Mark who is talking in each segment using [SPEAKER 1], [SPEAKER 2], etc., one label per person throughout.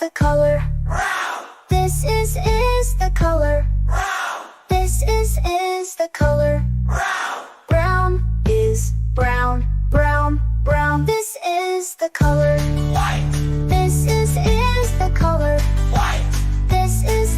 [SPEAKER 1] the color. This is the color. This is the color. Brown is brown, brown, brown. This is the color.
[SPEAKER 2] White,
[SPEAKER 1] This is the color.
[SPEAKER 2] white,
[SPEAKER 1] This is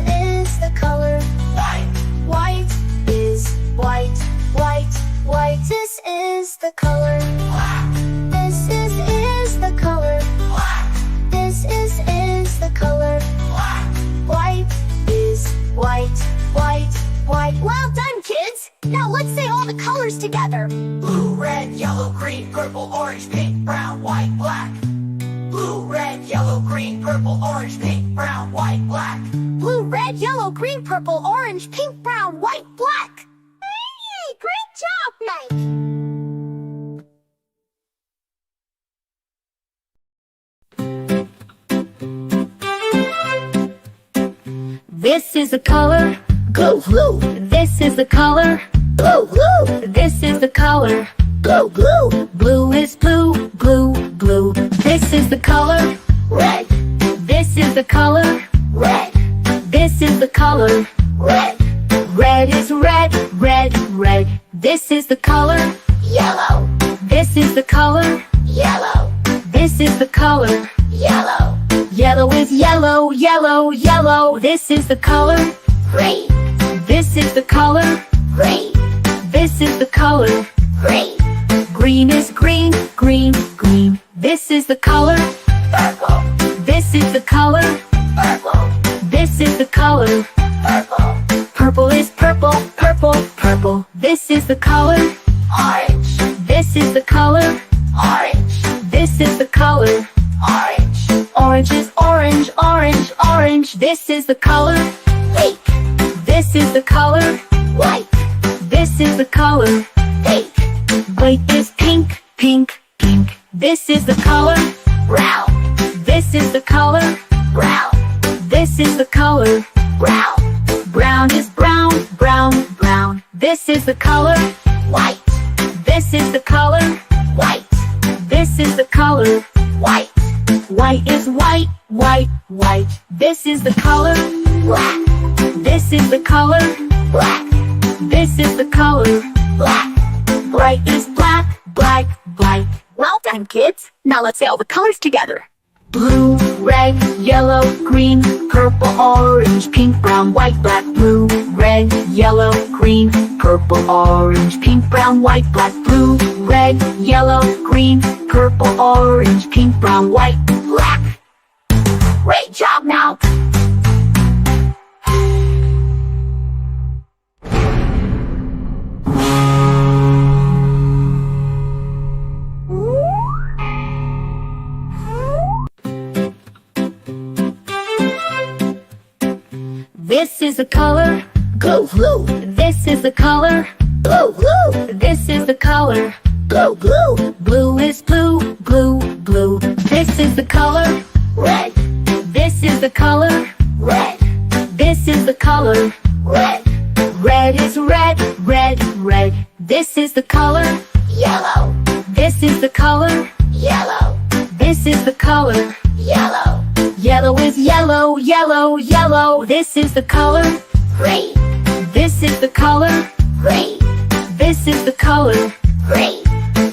[SPEAKER 1] the color.
[SPEAKER 2] white,
[SPEAKER 1] White is white, white, white. This is the color.
[SPEAKER 2] black,
[SPEAKER 1] This is the color.
[SPEAKER 2] black,
[SPEAKER 1] This is the color.
[SPEAKER 2] black.
[SPEAKER 1] White is white, white, white. Well done, kids! Now let's say all the colors together.
[SPEAKER 2] Blue, red, yellow, green, purple, orange, pink, brown, white, black. Blue, red, yellow, green, purple, orange, pink, brown, white, black.
[SPEAKER 1] Blue, red, yellow, green, purple, orange, pink, brown, white, black. Hey, great job, Mike! This is the color.
[SPEAKER 2] Blue, blue,
[SPEAKER 1] This is the color.
[SPEAKER 2] blue, blue,
[SPEAKER 1] This is the color.
[SPEAKER 2] blue, blue.
[SPEAKER 1] Blue is blue, blue, blue. This is the color.
[SPEAKER 2] Red,
[SPEAKER 1] This is the color.
[SPEAKER 2] red,
[SPEAKER 1] This is the color.
[SPEAKER 2] red.
[SPEAKER 1] Red is red, red, red. This is the color.
[SPEAKER 2] Yellow,
[SPEAKER 1] This is the color.
[SPEAKER 2] yellow,
[SPEAKER 1] This is the color.
[SPEAKER 2] yellow.
[SPEAKER 1] Yellow is yellow, yellow, yellow. This is the color.
[SPEAKER 2] Green,
[SPEAKER 1] This is the color.
[SPEAKER 2] green,
[SPEAKER 1] This is the color.
[SPEAKER 2] green.
[SPEAKER 1] Green is green, green, green. This is the color.
[SPEAKER 2] Purple,
[SPEAKER 1] This is the color.
[SPEAKER 2] purple,
[SPEAKER 1] This is the color.
[SPEAKER 2] purple.
[SPEAKER 1] Purple is purple, purple, purple. This is the color.
[SPEAKER 2] Orange,
[SPEAKER 1] This is the color.
[SPEAKER 2] orange,
[SPEAKER 1] This is the color.
[SPEAKER 2] orange.
[SPEAKER 1] Orange is orange, orange, orange. This is the color.
[SPEAKER 2] Pink,
[SPEAKER 1] This is the color.
[SPEAKER 2] white,
[SPEAKER 1] This is the color.
[SPEAKER 2] pink.
[SPEAKER 1] White is pink, pink, pink. This is the color.
[SPEAKER 2] Brown,
[SPEAKER 1] This is the color.
[SPEAKER 2] brown,
[SPEAKER 1] This is the color.
[SPEAKER 2] brown.
[SPEAKER 1] Brown is brown, brown, brown. This is the color.
[SPEAKER 2] White,
[SPEAKER 1] This is the color.
[SPEAKER 2] white,
[SPEAKER 1] This is the color.
[SPEAKER 2] white.
[SPEAKER 1] White is white, white, white. This is the color.
[SPEAKER 2] Black,
[SPEAKER 1] This is the color.
[SPEAKER 2] black,
[SPEAKER 1] This is the color.
[SPEAKER 2] black.
[SPEAKER 1] Bright is black, black, black. Well done, kids. Now let's say all the colors together. Blue, red, yellow, green, purple, orange, pink, brown, white, black. Blue, red, yellow, green, purple, orange, pink, brown, white, black. Blue, red, yellow, green, purple, orange, pink, brown, white, black.
[SPEAKER 2] Great job now.
[SPEAKER 1] This is the color.
[SPEAKER 2] Blue, blue,
[SPEAKER 1] This is the color.
[SPEAKER 2] blue, blue,
[SPEAKER 1] This is the color.
[SPEAKER 2] blue, blue.
[SPEAKER 1] Blue is blue, blue, blue. This is the color.
[SPEAKER 2] Red,
[SPEAKER 1] This is the color.
[SPEAKER 2] red,
[SPEAKER 1] This is the color.
[SPEAKER 2] red.
[SPEAKER 1] Red is red, red, red. This is the color.
[SPEAKER 2] Yellow,
[SPEAKER 1] This is the color.
[SPEAKER 2] yellow,
[SPEAKER 1] This is the color.
[SPEAKER 2] yellow.
[SPEAKER 1] Yellow is yellow, yellow, yellow. This is the color.
[SPEAKER 2] Green,
[SPEAKER 1] This is the color.
[SPEAKER 2] green,
[SPEAKER 1] This is the color.
[SPEAKER 2] green.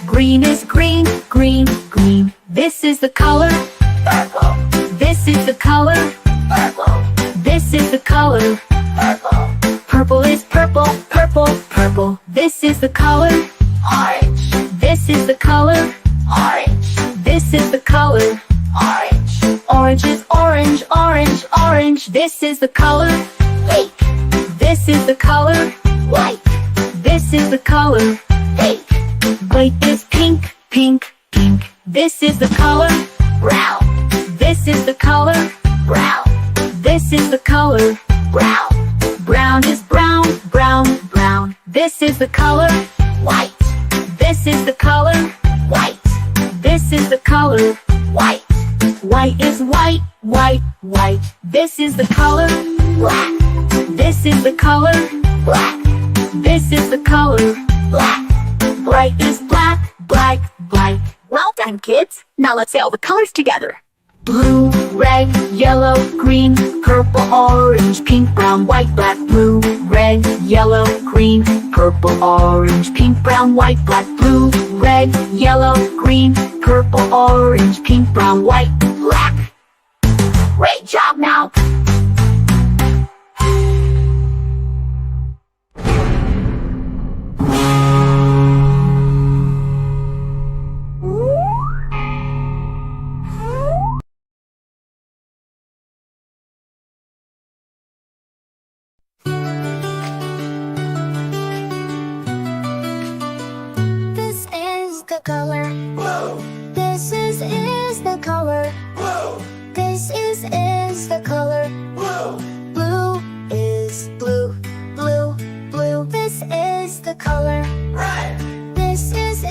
[SPEAKER 1] Green is green, green, green. This is the color.
[SPEAKER 2] Purple,
[SPEAKER 1] This is the color.
[SPEAKER 2] purple,
[SPEAKER 1] This is the color.
[SPEAKER 2] purple.
[SPEAKER 1] Purple is purple, purple, purple. This is the color.
[SPEAKER 2] Orange,
[SPEAKER 1] This is the color.
[SPEAKER 2] orange,
[SPEAKER 1] This is the color.
[SPEAKER 2] orange.
[SPEAKER 1] Orange is orange, orange, orange. This is the color.
[SPEAKER 2] Pink,
[SPEAKER 1] This is the color.
[SPEAKER 2] white,
[SPEAKER 1] This is the color.
[SPEAKER 2] pink.
[SPEAKER 1] White is pink, pink, pink. This is the color.
[SPEAKER 2] Brown,
[SPEAKER 1] This is the color.
[SPEAKER 2] brown,
[SPEAKER 1] This is the color.
[SPEAKER 2] brown.
[SPEAKER 1] Brown is brown, brown, brown. This is the color.
[SPEAKER 2] White,
[SPEAKER 1] This is the color.
[SPEAKER 2] white,
[SPEAKER 1] This is the color.
[SPEAKER 2] white.
[SPEAKER 1] White is white, white, white. This is the color.
[SPEAKER 2] Black,
[SPEAKER 1] This is the color.
[SPEAKER 2] black,
[SPEAKER 1] This is the color.
[SPEAKER 2] black.
[SPEAKER 1] Bright is black, black, black. Well done, kids. Now let's say all the colors together. Blue, red, yellow, green, purple, orange, pink, brown, white, black. Blue, red, yellow, green, purple, orange, pink, brown, white, black. Blue, red, yellow, green, purple, orange, pink, brown, white, black. Great job now!
[SPEAKER 3] This is the color.
[SPEAKER 2] Blue,
[SPEAKER 3] This is the color.
[SPEAKER 2] blue,
[SPEAKER 3] This is the color.
[SPEAKER 2] blue,
[SPEAKER 3] Blue is blue, blue, blue. This is the color.
[SPEAKER 2] red,
[SPEAKER 3] This is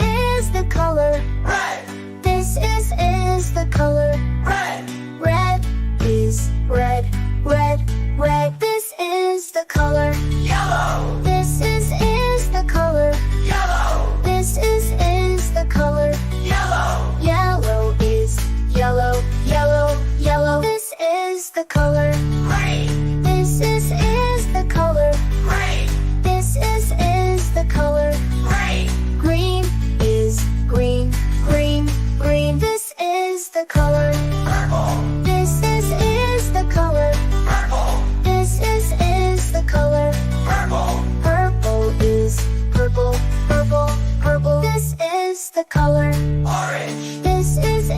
[SPEAKER 3] the color.
[SPEAKER 2] red,
[SPEAKER 3] This is the color.
[SPEAKER 2] red,
[SPEAKER 3] Red is red, red, red. This is the color.
[SPEAKER 2] yellow,
[SPEAKER 3] This is the color.
[SPEAKER 2] yellow,
[SPEAKER 3] This is the color.
[SPEAKER 2] yellow,
[SPEAKER 3] Yellow is yellow, yellow, yellow. This is the color.
[SPEAKER 2] green,
[SPEAKER 3] This is the color.
[SPEAKER 2] green,
[SPEAKER 3] This is the color.
[SPEAKER 2] green,
[SPEAKER 3] Green is green, green, green. This is the color.
[SPEAKER 2] purple,
[SPEAKER 3] This is the color.
[SPEAKER 2] purple,
[SPEAKER 3] This is the color.
[SPEAKER 2] purple,
[SPEAKER 3] Purple is purple, purple, purple. This is the color.
[SPEAKER 2] orange,
[SPEAKER 3] This is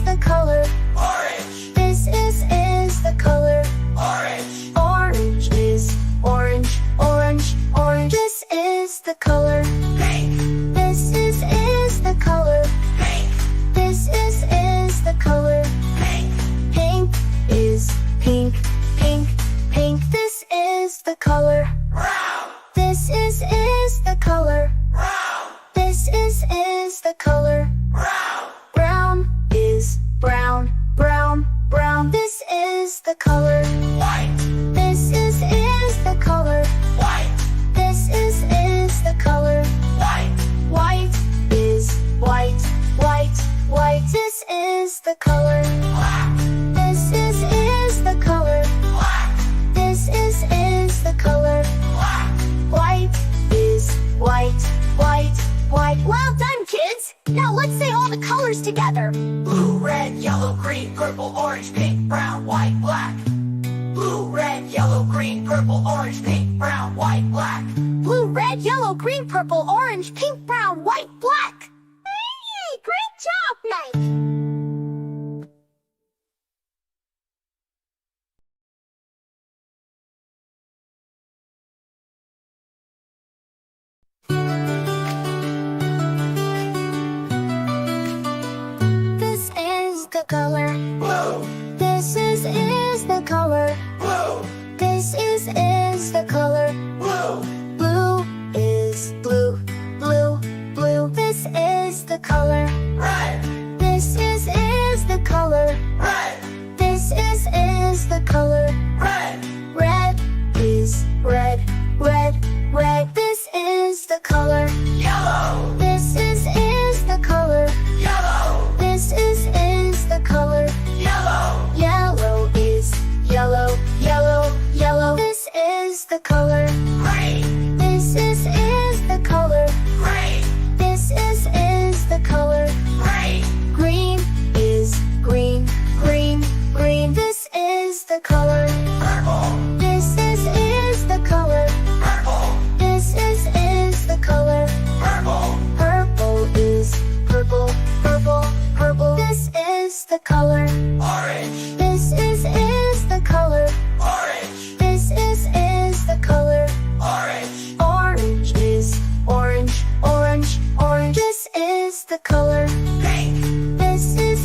[SPEAKER 3] the color.
[SPEAKER 2] orange,
[SPEAKER 3] This is the color.
[SPEAKER 2] orange,
[SPEAKER 3] Orange is orange, orange, orange. This is the color.
[SPEAKER 2] pink,
[SPEAKER 3] This is the color.
[SPEAKER 2] pink,
[SPEAKER 3] This is the color.
[SPEAKER 2] pink,
[SPEAKER 3] Pink is pink, pink, pink. This is the color.
[SPEAKER 2] brown,
[SPEAKER 3] This is the color.
[SPEAKER 2] brown,
[SPEAKER 3] This is the color.
[SPEAKER 2] brown,
[SPEAKER 3] Brown is brown, brown, brown. This is the color.
[SPEAKER 2] white,
[SPEAKER 3] This is the color.
[SPEAKER 2] white,
[SPEAKER 3] This is the color.
[SPEAKER 2] white,
[SPEAKER 3] White is white, white, white. This is the color.
[SPEAKER 2] black,
[SPEAKER 3] This is the color.
[SPEAKER 2] black,
[SPEAKER 3] This is the color.
[SPEAKER 2] black,
[SPEAKER 3] White is white, white, white. Well done, kids! Now let's say all the colors together.
[SPEAKER 2] blue, red, yellow, green, purple, orange, pink, brown, white, black. Blue, red, yellow, green, purple, orange, pink, brown, white, black.
[SPEAKER 3] Blue, red, yellow, green, purple, orange, pink, brown, white, black. Hey, great job, Mike! This is the color.
[SPEAKER 2] Blue,
[SPEAKER 3] This is the color.
[SPEAKER 2] blue,
[SPEAKER 3] This is the color.
[SPEAKER 2] blue,
[SPEAKER 3] Blue is blue, blue, blue. This is the color.
[SPEAKER 2] red,
[SPEAKER 3] This is the color.
[SPEAKER 2] red,
[SPEAKER 3] This is the color.
[SPEAKER 2] red,
[SPEAKER 3] Red is red, red, red. This is the color.
[SPEAKER 2] yellow,
[SPEAKER 3] This is the color.
[SPEAKER 2] yellow,
[SPEAKER 3] This is the color.
[SPEAKER 2] yellow,
[SPEAKER 3] Yellow is yellow, yellow, yellow. This is the color.
[SPEAKER 2] green,
[SPEAKER 3] This is the color.
[SPEAKER 2] green,
[SPEAKER 3] This is the color.
[SPEAKER 2] green,
[SPEAKER 3] Green is green, green, green. This is the color.
[SPEAKER 2] purple,
[SPEAKER 3] This is the color.
[SPEAKER 2] purple,
[SPEAKER 3] This is the color.
[SPEAKER 2] purple,
[SPEAKER 3] Purple is purple, purple, purple. This is the color.
[SPEAKER 2] orange,
[SPEAKER 3] This is the color.
[SPEAKER 2] orange,
[SPEAKER 3] This is the color.
[SPEAKER 2] orange,
[SPEAKER 3] Orange is orange, orange, orange. This is the color.
[SPEAKER 2] pink,
[SPEAKER 3] This is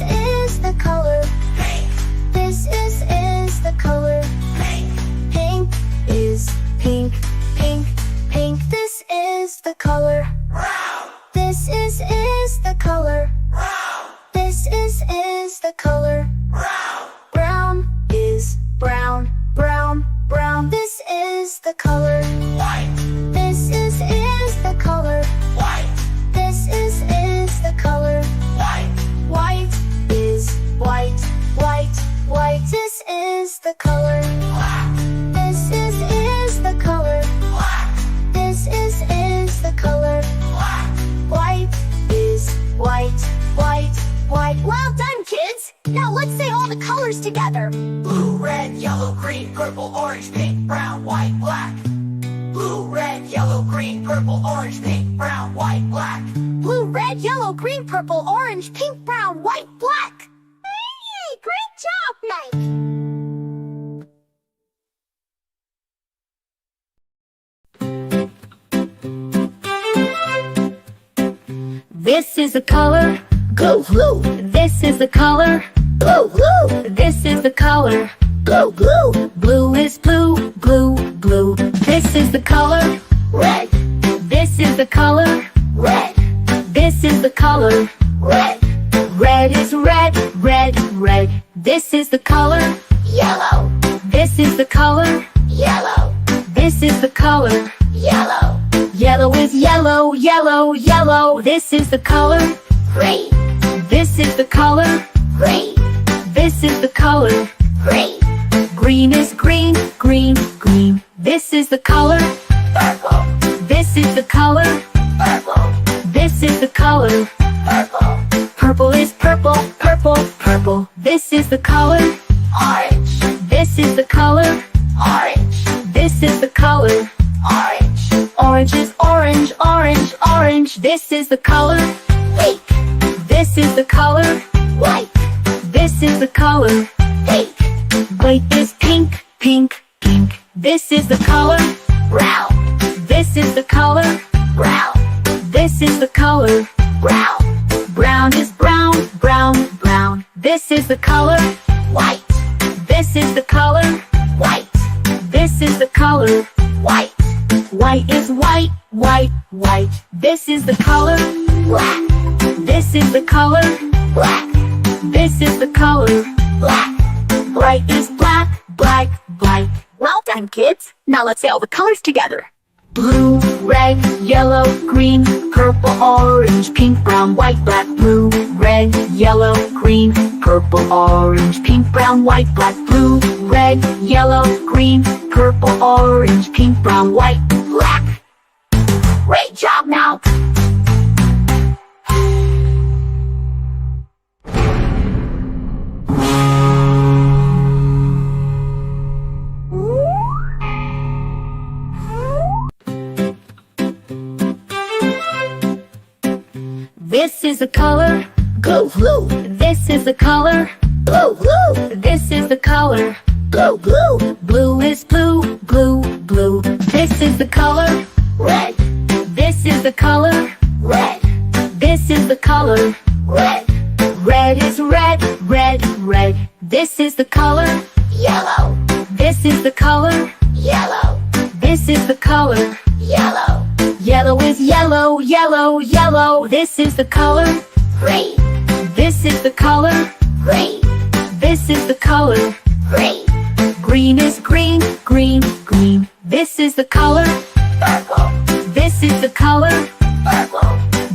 [SPEAKER 3] the color.
[SPEAKER 2] pink,
[SPEAKER 3] This is the color.
[SPEAKER 2] pink,
[SPEAKER 3] Pink is pink, pink, pink. This is the color.
[SPEAKER 2] brown,
[SPEAKER 3] This is the color.
[SPEAKER 2] brown,
[SPEAKER 3] This is the color.
[SPEAKER 2] brown,
[SPEAKER 3] Brown is brown, brown, brown. This is the color.
[SPEAKER 2] white,
[SPEAKER 3] This is the color.
[SPEAKER 2] white,
[SPEAKER 3] This is the color. the color.
[SPEAKER 2] black,
[SPEAKER 3] This is the color.
[SPEAKER 2] black,
[SPEAKER 3] This is the color.
[SPEAKER 2] black,
[SPEAKER 3] White is white, white, white. Well done, kids! Now let's say all the colors together.
[SPEAKER 2] blue, red, yellow, green, purple, orange, pink, brown, white, black. Blue, red, yellow, green, purple, orange, pink, brown, white, black.
[SPEAKER 3] Blue, red, yellow, green, purple, orange, pink, brown, white, black. Hey, great job, Mike!
[SPEAKER 1] This is the color,
[SPEAKER 3] Blue, blue,
[SPEAKER 1] this is the color,
[SPEAKER 3] blue, blue,
[SPEAKER 1] this is the color.
[SPEAKER 3] blue, blue,
[SPEAKER 1] Blue is blue, blue, blue. This is the color,
[SPEAKER 3] red,
[SPEAKER 1] this is the color,
[SPEAKER 3] red,
[SPEAKER 1] this is the color.
[SPEAKER 3] red,
[SPEAKER 1] Red is red, red, red. This is the color,
[SPEAKER 3] yellow,
[SPEAKER 1] this is the color,
[SPEAKER 3] yellow,
[SPEAKER 1] this is the color.
[SPEAKER 3] yellow,
[SPEAKER 1] Yellow is yellow, yellow, yellow. This is the color,
[SPEAKER 3] green,
[SPEAKER 1] this is the color,
[SPEAKER 3] green,
[SPEAKER 1] this is the color.
[SPEAKER 3] green,
[SPEAKER 1] Green is green, green, green. This is the color,
[SPEAKER 3] purple,
[SPEAKER 1] this is the color,
[SPEAKER 3] purple,
[SPEAKER 1] this is the color.
[SPEAKER 3] purple,
[SPEAKER 1] Purple is purple, purple, purple. This is the color,
[SPEAKER 3] orange,
[SPEAKER 1] this is the color,
[SPEAKER 3] orange,
[SPEAKER 1] this is the color.
[SPEAKER 3] orange,
[SPEAKER 1] Orange is orange, orange, orange. This is the color,
[SPEAKER 3] pink,
[SPEAKER 1] this is the color,
[SPEAKER 3] white,
[SPEAKER 1] this is the color.
[SPEAKER 3] pink,
[SPEAKER 1] White is pink, pink, pink. This is the color,
[SPEAKER 3] brown,
[SPEAKER 1] this is the color,
[SPEAKER 3] brown,
[SPEAKER 1] this is the color.
[SPEAKER 3] brown,
[SPEAKER 1] Brown is brown, brown, brown. This is the color,
[SPEAKER 3] white,
[SPEAKER 1] this is the color,
[SPEAKER 3] white,
[SPEAKER 1] this is the color.
[SPEAKER 3] white,
[SPEAKER 1] White is white, white, white. This is the color,
[SPEAKER 3] black,
[SPEAKER 1] this is the color,
[SPEAKER 3] black,
[SPEAKER 1] this is the color.
[SPEAKER 3] black.
[SPEAKER 1] Bright is black, black, black.
[SPEAKER 3] Well done, kids. Now let's say all the colors together.
[SPEAKER 1] Blue, red, yellow, green, purple, orange, pink, brown, white, black. Blue, red, yellow, green, purple, orange, pink, brown, white, black. Blue, red, yellow, green, purple, orange, pink, brown, white,
[SPEAKER 3] Black. Great job, now.
[SPEAKER 1] This is the color,
[SPEAKER 3] Blue, blue,
[SPEAKER 1] this is the color,
[SPEAKER 3] blue, blue,
[SPEAKER 1] this is the color.
[SPEAKER 3] blue, blue,
[SPEAKER 1] Blue is blue, blue, blue. This is the color,
[SPEAKER 3] red,
[SPEAKER 1] this is the color,
[SPEAKER 3] red,
[SPEAKER 1] this is the color.
[SPEAKER 3] red,
[SPEAKER 1] Red is red, red, red. This is the color,
[SPEAKER 3] yellow,
[SPEAKER 1] this is the color,
[SPEAKER 3] yellow,
[SPEAKER 1] this is the color.
[SPEAKER 3] yellow,
[SPEAKER 1] Yellow is yellow, yellow, yellow. This is the color,
[SPEAKER 3] green,
[SPEAKER 1] this is the color,
[SPEAKER 3] green,
[SPEAKER 1] this is the color.
[SPEAKER 3] green,
[SPEAKER 1] Green is green, green, green. This is the color,
[SPEAKER 3] purple,
[SPEAKER 1] this is the color,
[SPEAKER 3] purple,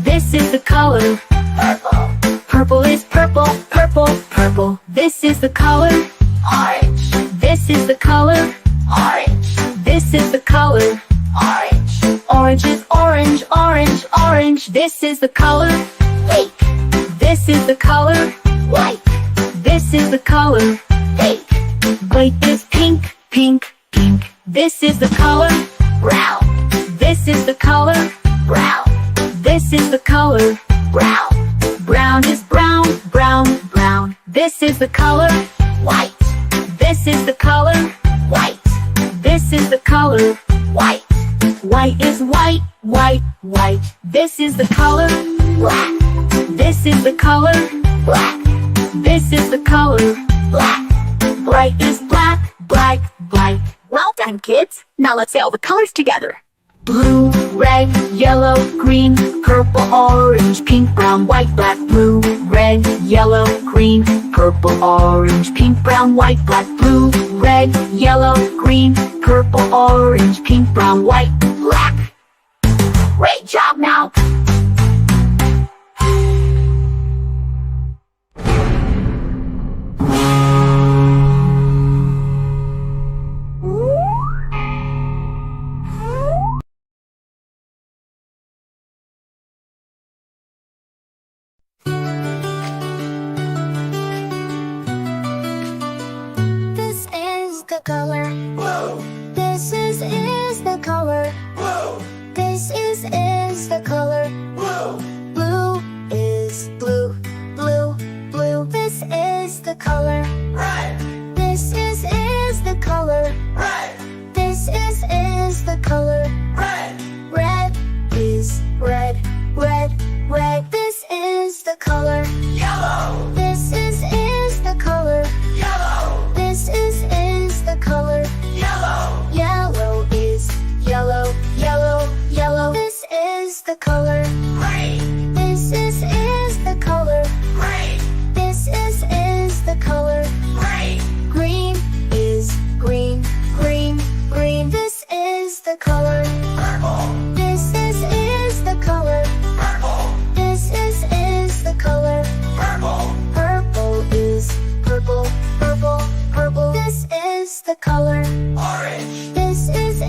[SPEAKER 1] this is the color.
[SPEAKER 3] purple,
[SPEAKER 1] Purple is purple, purple, purple. This is the color,
[SPEAKER 3] orange,
[SPEAKER 1] this is the color,
[SPEAKER 3] orange,
[SPEAKER 1] this is the color.
[SPEAKER 3] orange,
[SPEAKER 1] Orange is orange, orange, orange. This is the color,
[SPEAKER 3] pink,
[SPEAKER 1] this is the color,
[SPEAKER 3] white,
[SPEAKER 1] this is the color.
[SPEAKER 3] pink,
[SPEAKER 1] White is pink, pink, pink. This is the color,
[SPEAKER 3] brown,
[SPEAKER 1] this is the color,
[SPEAKER 3] brown,
[SPEAKER 1] this is the color.
[SPEAKER 3] brown,
[SPEAKER 1] Brown is brown, brown, brown. This is the color,
[SPEAKER 3] white,
[SPEAKER 1] this is the color,
[SPEAKER 3] white,
[SPEAKER 1] this is the color.
[SPEAKER 3] white,
[SPEAKER 1] White is white, white, white. This is the color,
[SPEAKER 3] black,
[SPEAKER 1] this is the color,
[SPEAKER 3] black,
[SPEAKER 1] this is the color.
[SPEAKER 3] black.
[SPEAKER 1] Bright is black, black, black.
[SPEAKER 3] Well done, kids. Now let's say all the colors together.
[SPEAKER 1] Blue, red, yellow, green, purple, orange, pink, brown, white, black. Blue, red, yellow, green, purple, orange, pink, brown, white, black. Blue, red, yellow, green, purple, orange, pink, brown, white,
[SPEAKER 3] Black. Great job, now. the color.
[SPEAKER 2] Blue,
[SPEAKER 3] This is the color.
[SPEAKER 2] blue,
[SPEAKER 3] This is the color.
[SPEAKER 2] blue,
[SPEAKER 3] Blue is blue, blue, blue. This is the color.
[SPEAKER 2] red,
[SPEAKER 3] This is the color.
[SPEAKER 2] red,
[SPEAKER 3] This is the color.
[SPEAKER 2] red,
[SPEAKER 3] Red is red, red, red. This is the color.
[SPEAKER 2] yellow,
[SPEAKER 3] This is the color.
[SPEAKER 2] yellow,
[SPEAKER 3] This is the color.
[SPEAKER 2] yellow,
[SPEAKER 3] Yellow is yellow, yellow, yellow. This is the color.
[SPEAKER 2] green,
[SPEAKER 3] This is the color.
[SPEAKER 2] green,
[SPEAKER 3] This is the color.
[SPEAKER 2] green,
[SPEAKER 3] Green is green, green, green. This is the color.
[SPEAKER 2] purple,
[SPEAKER 3] This is the color.
[SPEAKER 2] purple,
[SPEAKER 3] This is the color.
[SPEAKER 2] purple,
[SPEAKER 3] Purple is purple, purple, purple. This is the color.
[SPEAKER 2] orange,
[SPEAKER 3] This is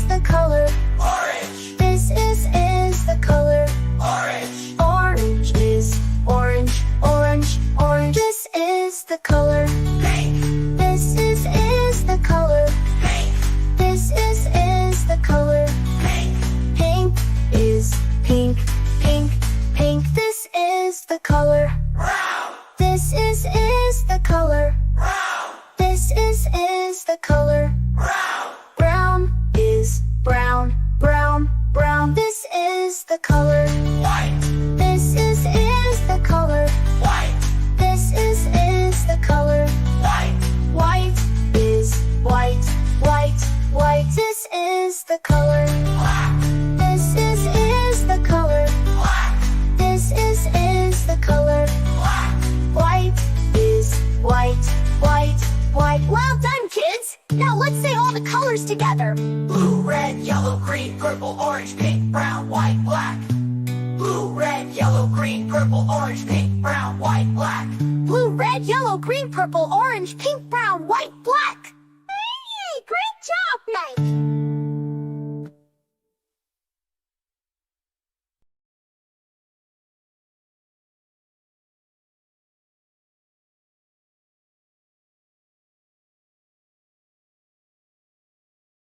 [SPEAKER 3] the color.
[SPEAKER 2] orange,
[SPEAKER 3] This is the color.
[SPEAKER 2] orange,
[SPEAKER 3] Orange is orange, orange, orange. This is the color.
[SPEAKER 2] pink,
[SPEAKER 3] This is the color.
[SPEAKER 2] pink,
[SPEAKER 3] This is the color.
[SPEAKER 2] pink,
[SPEAKER 3] Pink is pink, pink, pink. This is the color.
[SPEAKER 2] brown,
[SPEAKER 3] This is the color.
[SPEAKER 2] brown,
[SPEAKER 3] This is the color.
[SPEAKER 2] brown,
[SPEAKER 3] Brown is brown, brown, brown. This is the color.
[SPEAKER 2] white,
[SPEAKER 3] This is the color.
[SPEAKER 2] white,
[SPEAKER 3] This is the color.
[SPEAKER 2] white,
[SPEAKER 3] White is white, white, white. This is the color.
[SPEAKER 2] black,
[SPEAKER 3] This is the color.
[SPEAKER 2] black,
[SPEAKER 3] This is the color.
[SPEAKER 2] black,
[SPEAKER 3] White is white, white, white. Well done, kids. Now let's say all the colors together.
[SPEAKER 2] blue, red, yellow, green, purple, orange, pink, brown, white, black. Blue, red, yellow, green, purple, orange, pink, brown, white, black.
[SPEAKER 3] Blue, red, yellow, green, purple, orange, pink, brown, white, black.